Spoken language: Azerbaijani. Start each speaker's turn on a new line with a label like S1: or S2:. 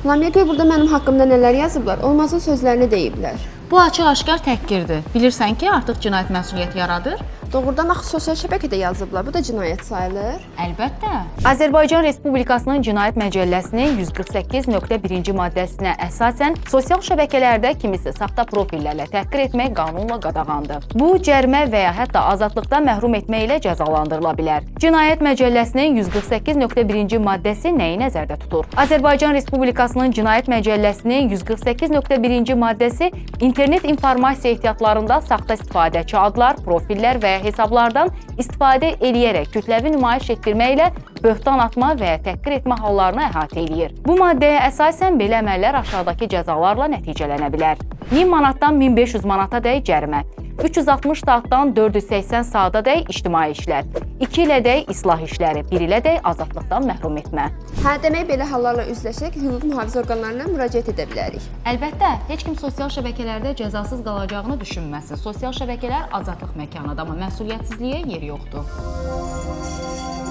S1: Lamia göy burada mənim haqqımda nələr yazıblar, olmazsa sözlərini deyiblər.
S2: Bu açıq-aşkar təhqirdir. Bilirsən ki, artıq cinayət məsuliyyəti yaradır.
S1: Doğrudan axı sosial şəbəkədə yazıblar, bu da cinayət sayılır.
S2: Əlbəttə. Azərbaycan Respublikasının Cinayət Məcəlləsinin 148.1-ci maddəsinə əsasən sosial şəbəkələrdə kimisə saxta profillərlə təhqir etmək qanunla qadağandır. Bu, cərimə və ya hətta azadlıqdan məhrum etmə ilə cəzalandırıla bilər. Cinayət Məcəlləsinin 148.1-ci maddəsi nəyi nəzərdə tutur? Azərbaycan Respublikasının Cinayət Məcəlləsinin 148.1-ci maddəsi internet informasiya ehtiyatlarında saxta istifadəçi adlar, profillər və hesablardan istifadə eləyərək kütləvi nümayiş etdirməklə böhtan atma və təhqir etmə hallarını əhatə eləyir. Bu maddəyə əsasən belə əməllər aşağıdakı cəzalarla nəticələnə bilər. 1000 manatdan 1500 manatadək cərimə, 360 saatdan 480 saatadək ictimai işlər, 2 ilədək islah işləri, 1 ilədək azadlıqdan məhrum etmə.
S1: Hə, demək belə hallarla üzləşərək hüquq mühafizə orqanlarına müraciət edə bilərik.
S2: Əlbəttə, heç kim sosial şəbəkələrdə cəzasız qalacağını düşünməsin. Sosial şəbəkələr azadlıq məkanıdır, amma məsuliyyətsizliyə yer yoxdur.